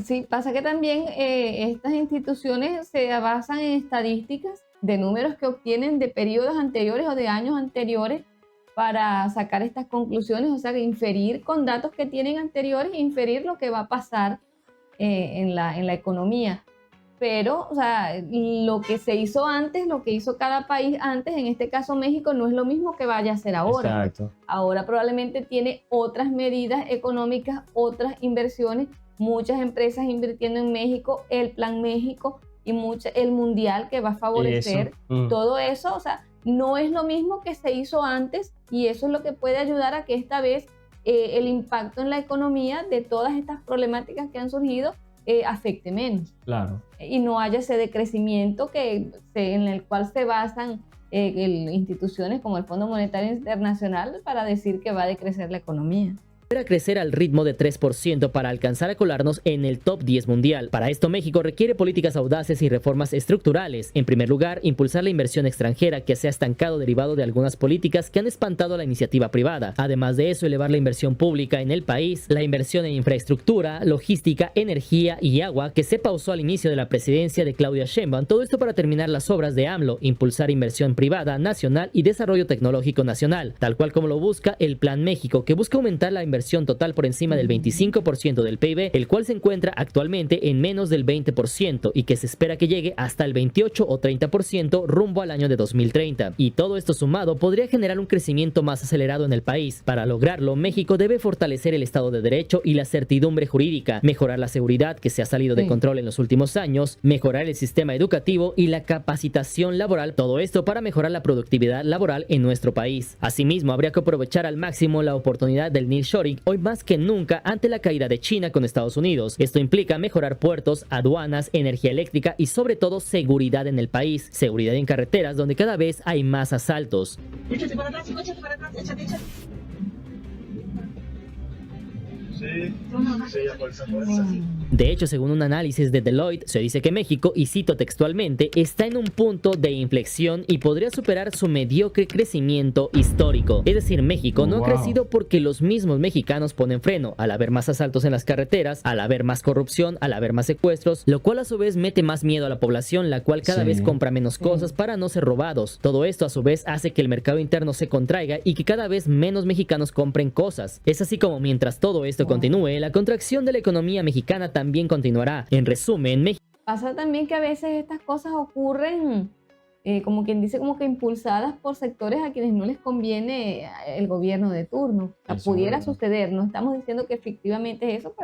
Sí, pasa que también estas instituciones se basan en estadísticas de números que obtienen de periodos anteriores o de años anteriores para sacar estas conclusiones, o sea, que inferir con datos que tienen anteriores, inferir lo que va a pasar en la economía. Pero, o sea, lo que se hizo antes, lo que hizo cada país antes, en este caso México, no es lo mismo que vaya a hacer ahora. Exacto. Ahora probablemente tiene otras medidas económicas, otras inversiones, muchas empresas invirtiendo en México, el Plan México y el Mundial que va a favorecer todo eso. O sea, no es lo mismo que se hizo antes y eso es lo que puede ayudar a que esta vez el impacto en la economía de todas estas problemáticas que han surgido afecte menos. Claro. Y no haya ese decrecimiento en el cual se basan instituciones como el Fondo Monetario Internacional para decir que va a decrecer la economía. A crecer al ritmo de 3% para alcanzar a colarnos en el top 10 mundial. Para esto México requiere políticas audaces y reformas estructurales. En primer lugar, impulsar la inversión extranjera que se ha estancado derivado de algunas políticas que han espantado a la iniciativa privada. Además de eso, elevar la inversión pública en el país, la inversión en infraestructura, logística, energía y agua que se pausó al inicio de la presidencia de Claudia Sheinbaum. Todo esto para terminar las obras de AMLO, impulsar inversión privada, nacional y desarrollo tecnológico nacional, tal cual como lo busca el Plan México, que busca aumentar la inversión total por encima del 25% del PIB, el cual se encuentra actualmente en menos del 20% y que se espera que llegue hasta el 28 o 30% rumbo al año de 2030. Y todo esto sumado podría generar un crecimiento más acelerado en el país. Para lograrlo, México debe fortalecer el Estado de Derecho y la certidumbre jurídica, mejorar la seguridad que se ha salido de control en los últimos años, mejorar el sistema educativo y la capacitación laboral, todo esto para mejorar la productividad laboral en nuestro país. Asimismo, habría que aprovechar al máximo la oportunidad del nearshoring hoy más que nunca ante la caída de China con Estados Unidos. Esto implica mejorar puertos, aduanas, energía eléctrica y sobre todo seguridad en el país, seguridad en carreteras donde cada vez hay más asaltos. Échate para atrás, échate. De hecho, según un análisis de Deloitte, se dice que México, y cito textualmente, está en un punto de inflexión y podría superar su mediocre crecimiento histórico. Es decir, México no ha crecido porque los mismos mexicanos ponen freno, al haber más asaltos en las carreteras, al haber más corrupción, al haber más secuestros, lo cual a su vez mete más miedo a la población, la cual cada vez compra menos cosas para no ser robados. Todo esto a su vez hace que el mercado interno se contraiga y que cada vez menos mexicanos compren cosas. Es así como mientras todo esto esto continúe, la contracción de la economía mexicana también continuará. En resumen, México... Pasa también que a veces estas cosas ocurren, como quien dice, como que impulsadas por sectores a quienes no les conviene el gobierno de turno. O sea, pudiera suceder, no estamos diciendo que efectivamente es eso,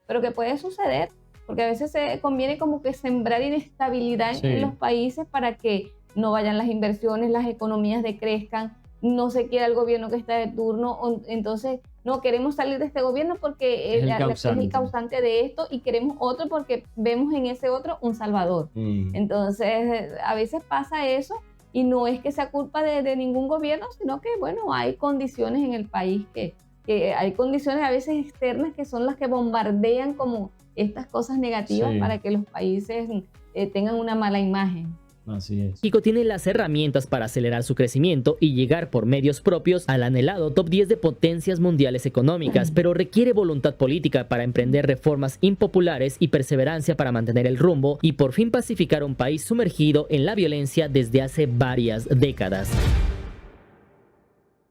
pero que puede suceder, porque a veces se conviene como que sembrar inestabilidad en los países para que no vayan las inversiones, las economías decrezcan, no se quiera el gobierno que está de turno, entonces no queremos salir de este gobierno porque es el causante de esto y queremos otro porque vemos en ese otro un salvador. Entonces a veces pasa eso y no es que sea culpa de ningún gobierno, sino que bueno, hay condiciones en el país que hay condiciones a veces externas que son las que bombardean como estas cosas negativas para que los países tengan una mala imagen. Así es. México tiene las herramientas para acelerar su crecimiento y llegar por medios propios al anhelado top 10 de potencias mundiales económicas, pero requiere voluntad política para emprender reformas impopulares y perseverancia para mantener el rumbo y por fin pacificar un país sumergido en la violencia desde hace varias décadas.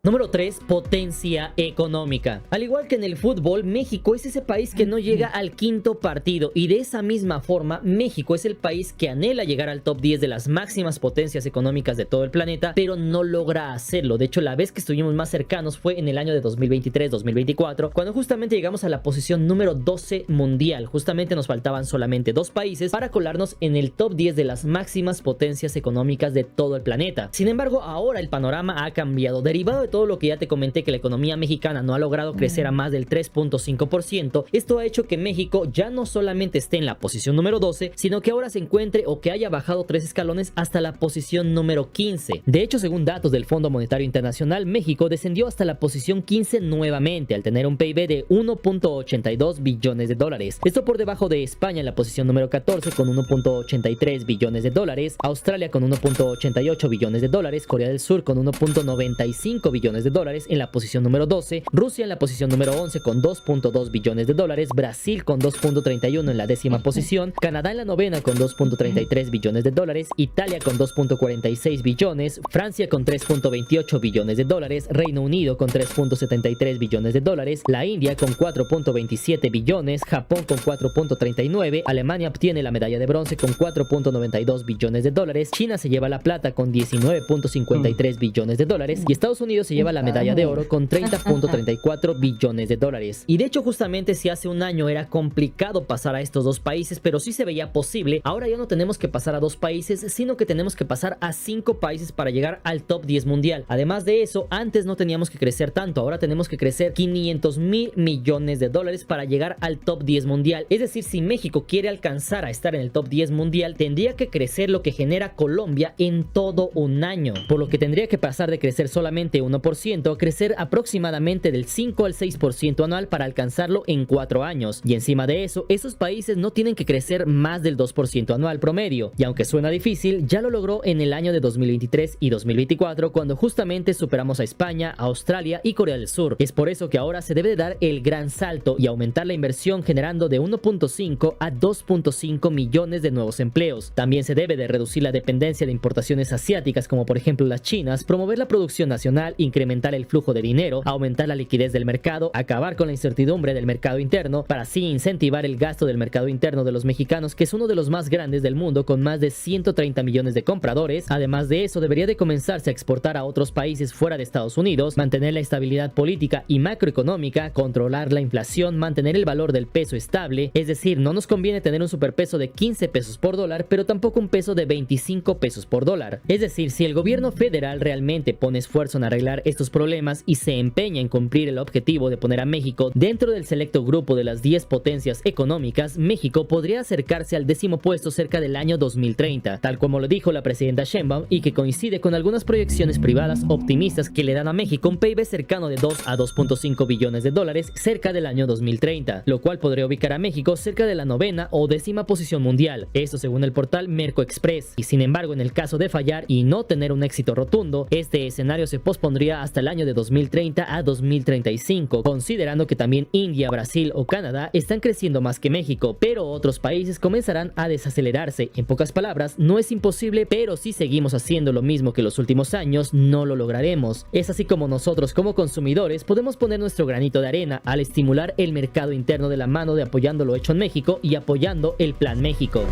Número 3. Potencia económica. Al igual que en el fútbol, México es ese país que no llega al quinto partido y de esa misma forma, México es el país que anhela llegar al top 10 de las máximas potencias económicas de todo el planeta, pero no logra hacerlo. De hecho, la vez que estuvimos más cercanos fue en el año de 2023-2024, cuando justamente llegamos a la posición número 12 mundial. Justamente nos faltaban solamente 2 países para colarnos en el top 10 de las máximas potencias económicas de todo el planeta. Sin embargo, ahora el panorama ha cambiado, derivado de todo lo que ya te comenté, que la economía mexicana no ha logrado crecer a más del 3.5%, esto ha hecho que México ya no solamente esté en la posición número 12, sino que ahora se encuentre o que haya bajado 3 escalones hasta la posición número 15. De hecho, según datos del Fondo Monetario Internacional, México descendió hasta la posición 15 nuevamente, al tener un PIB de 1.82 billones de dólares. Esto por debajo de España en la posición número 14 con 1.83 billones de dólares, Australia con 1.88 billones de dólares, Corea del Sur con 1.95 billones de dólares en la posición número 12, Rusia en la posición número 11 con 2.2 billones de dólares, Brasil con 2.31 en la 10ª posición, Canadá en la 9ª con 2.33 billones de dólares, Italia con 2.46 billones, Francia con 3.28 billones de dólares, Reino Unido con 3.73 billones de dólares, la India con 4.27 billones, Japón con 4.39, Alemania obtiene la medalla de bronce con 4.92 billones de dólares, China se lleva la plata con 19.53 billones de dólares y Estados Unidos se lleva la medalla de oro con 30.34 billones de dólares. Y de hecho, justamente si hace un año era complicado pasar a estos 2 países, pero sí se veía posible, ahora ya no tenemos que pasar a 2 países, sino que tenemos que pasar a 5 países para llegar al top 10 mundial. Además de eso, antes no teníamos que crecer tanto, ahora tenemos que crecer 500,000 millones de dólares para llegar al top 10 mundial. Es decir, si México quiere alcanzar a estar en el top 10 mundial, tendría que crecer lo que genera Colombia en todo un año, por lo que tendría que pasar de crecer solamente 1% a crecer aproximadamente del 5 al 6% anual para alcanzarlo en 4 años. Y encima de eso, esos países no tienen que crecer más del 2% anual promedio. Y aunque suena difícil, ya lo logró en el año de 2023 y 2024, cuando justamente superamos a España, Australia y Corea del Sur. Es por eso que ahora se debe dar el gran salto y aumentar la inversión, generando de 1.5 a 2.5 millones de nuevos empleos. También se debe de reducir la dependencia de importaciones asiáticas, como por ejemplo las chinas, promover la producción nacional, incrementar el flujo de dinero, aumentar la liquidez del mercado, acabar con la incertidumbre del mercado interno, para así incentivar el gasto del mercado interno de los mexicanos, que es uno de los más grandes del mundo, con más de 130 millones de compradores. Además de eso, debería de comenzarse a exportar a otros países fuera de Estados Unidos, mantener la estabilidad política y macroeconómica, controlar la inflación, mantener el valor del peso estable. Es decir, no nos conviene tener un superpeso de 15 pesos por dólar, pero tampoco un peso de 25 pesos por dólar. Es decir, si el gobierno federal realmente pone esfuerzo en arreglar estos problemas y se empeña en cumplir el objetivo de poner a México dentro del selecto grupo de las 10 potencias económicas, México podría acercarse al 10º puesto cerca del año 2030, tal como lo dijo la presidenta Sheinbaum, y que coincide con algunas proyecciones privadas optimistas que le dan a México un PIB cercano de 2 a 2.5 billones de dólares cerca del año 2030, lo cual podría ubicar a México cerca de la 9ª o 10ª posición mundial, esto según el portal Merco Express. Y sin embargo, en el caso de fallar y no tener un éxito rotundo, este escenario se pospondría todavía hasta el año de 2030 a 2035, considerando que también India, Brasil o Canadá están creciendo más que México, pero otros países comenzarán a desacelerarse. En pocas palabras, no es imposible, pero si seguimos haciendo lo mismo que los últimos años, no lo lograremos. Es así como nosotros como consumidores podemos poner nuestro granito de arena al estimular el mercado interno de la mano de apoyando lo hecho en México y apoyando el Plan México.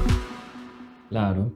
Claro.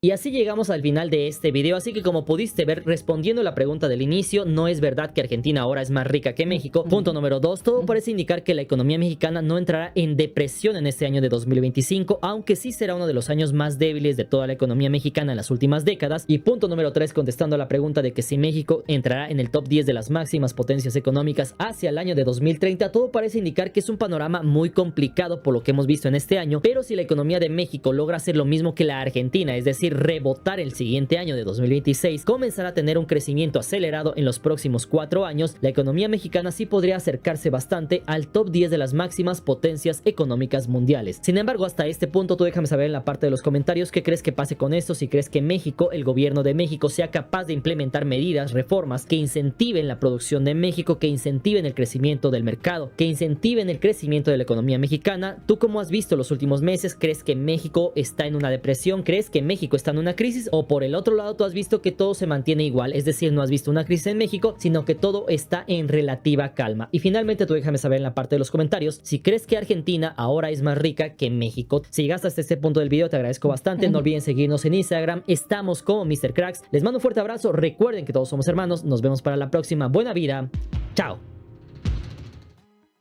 Y así llegamos al final de este video, así que como pudiste ver, respondiendo la pregunta del inicio, no es verdad que Argentina ahora es más rica que México. Punto número 2, todo parece indicar que la economía mexicana no entrará en depresión en este año de 2025, aunque sí será uno de los años más débiles de toda la economía mexicana en las últimas décadas. Y punto número 3, contestando a la pregunta de que si México entrará en el top 10 de las máximas potencias económicas hacia el año de 2030, todo parece indicar que es un panorama muy complicado por lo que hemos visto en este año, pero si la economía de México logra hacer lo mismo que la Argentina, es decir, rebotar el siguiente año de 2026, comenzará a tener un crecimiento acelerado en los próximos 4 años, la economía mexicana sí podría acercarse bastante al top 10 de las máximas potencias económicas mundiales. Sin embargo, hasta este punto tú déjame saber en la parte de los comentarios qué crees que pase con esto, si crees que México, el gobierno de México, sea capaz de implementar medidas, reformas que incentiven la producción de México, que incentiven el crecimiento del mercado, que incentiven el crecimiento de la economía mexicana. ¿Tú cómo has visto los últimos meses? ¿Crees que México está en una depresión? ¿Crees que México está en una crisis? ¿O por el otro lado tú has visto que todo se mantiene igual? Es decir, no has visto una crisis en México, sino que todo está en relativa calma. Y finalmente tú déjame saber en la parte de los comentarios si crees que Argentina ahora es más rica que México. Si llegaste hasta este punto del video te agradezco bastante. No olviden seguirnos en Instagram, estamos como Mr. Cracks. Les mando un fuerte abrazo, recuerden que todos somos hermanos. Nos vemos para la próxima. Buena vida, chao.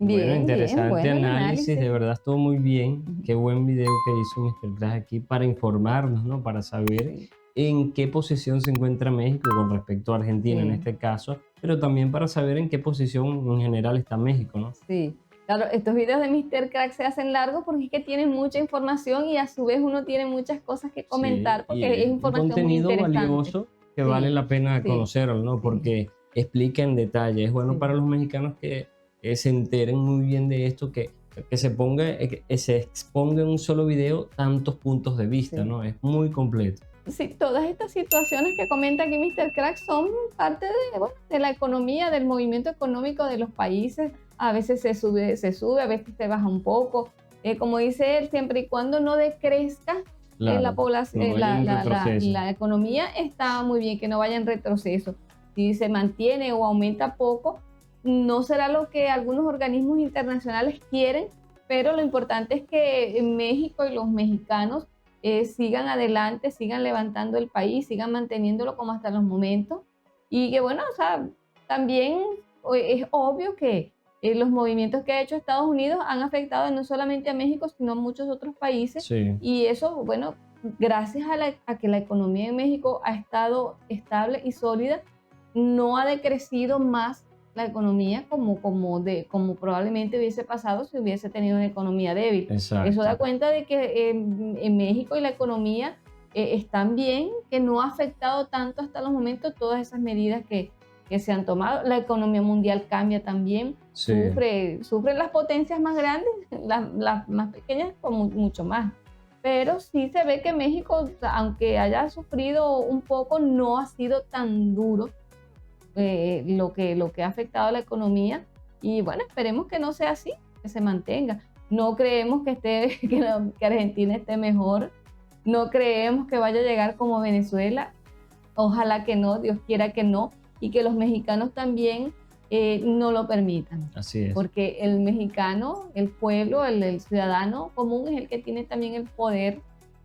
Bueno, interesante análisis, de verdad estuvo muy bien. Qué buen video que hizo Mr. Cracks aquí para informarnos, ¿no? Para saber en qué posición se encuentra México con respecto a Argentina en este caso, pero también para saber en qué posición en general está México, ¿no? Sí, claro, estos videos de Mr. Cracks se hacen largos porque es que tienen mucha información y a su vez uno tiene muchas cosas que comentar porque es información muy interesante. Un contenido valioso que vale la pena conocerlo, ¿no? Porque explica en detalle. Es bueno para los mexicanos que se enteren muy bien de esto, que se exponga en un solo video tantos puntos de vista, ¿no? Es muy completo. Sí, todas estas situaciones que comenta aquí Mr. Cracks son parte de la economía, del movimiento económico de los países. A veces se sube, a veces se baja un poco. Como dice él, siempre y cuando no decrezca la población, la economía está muy bien, que no vaya en retroceso. Si se mantiene o aumenta poco, no será lo que algunos organismos internacionales quieren, pero lo importante es que México y los mexicanos sigan adelante, sigan levantando el país, sigan manteniéndolo como hasta los momentos. Y que bueno, o sea, también es obvio que los movimientos que ha hecho Estados Unidos han afectado no solamente a México, sino a muchos otros países. Sí. Y eso, bueno, gracias a que la economía en México ha estado estable y sólida, no ha decrecido más la economía como probablemente hubiese pasado si hubiese tenido una economía débil. Exacto. Eso da cuenta de que en México y la economía están bien, que no ha afectado tanto hasta los momentos todas esas medidas que se han tomado. La economía mundial cambia también, sufren las potencias más grandes, las más pequeñas mucho más. Pero sí se ve que México, aunque haya sufrido un poco, no ha sido tan duro lo que ha afectado a la economía. Y bueno, esperemos que no sea así, que se mantenga. No creemos que Argentina esté mejor, no creemos que vaya a llegar como Venezuela. Ojalá que no, Dios quiera que no, y que los mexicanos también no lo permitan. Así es. Porque el mexicano, el pueblo, el ciudadano común es el que tiene también el poder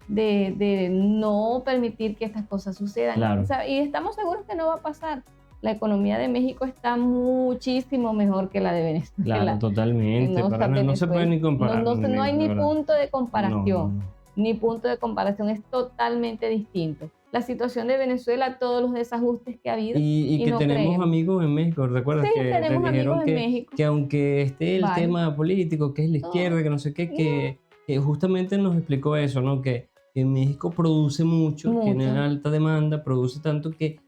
de no permitir que estas cosas sucedan. Claro. O sea, y estamos seguros que no va a pasar. La economía de México está muchísimo mejor que la de Venezuela. Claro, totalmente. No se puede ni comparar. No hay ni punto de comparación. Ni punto de comparación. Es totalmente distinto. La situación de Venezuela, todos los desajustes que ha habido. Y que no tenemos creemos. Amigos en México. ¿Recuerdas que tenemos te dijeron amigos en México? Que aunque esté el tema político, que es la izquierda, que no sé qué, que justamente nos explicó eso, ¿no? Que México produce mucho, tiene alta demanda, produce tanto que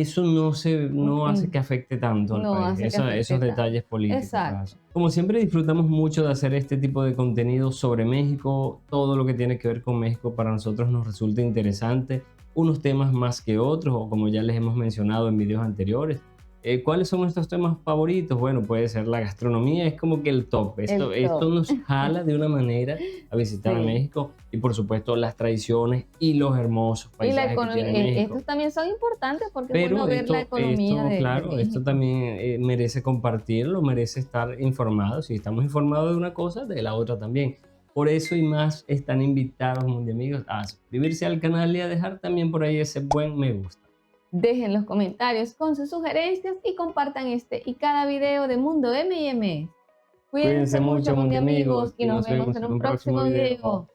eso no hace que afecte tanto al país, esos detalles políticos. Exacto. Como siempre disfrutamos mucho de hacer este tipo de contenido sobre México, todo lo que tiene que ver con México para nosotros nos resulta interesante, unos temas más que otros, o como ya les hemos mencionado en videos anteriores. ¿Cuáles son nuestros temas favoritos? Bueno, puede ser la gastronomía, es como que el top. Esto nos jala de una manera a visitar a México, y por supuesto las tradiciones y los hermosos paisajes que tiene México. Estos también son importantes porque es bueno ver la economía de México. Esto también merece compartirlo, merece estar informado. Si estamos informados de una cosa, de la otra también. Por eso y más están invitados, mundiamigos, a suscribirse al canal y a dejar también por ahí ese buen me gusta. Dejen los comentarios con sus sugerencias y compartan este y cada video de Mundo M&M. Cuídense mucho, mundiamigos, y nos vemos en un próximo video.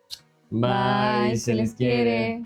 Bye, se les quiere.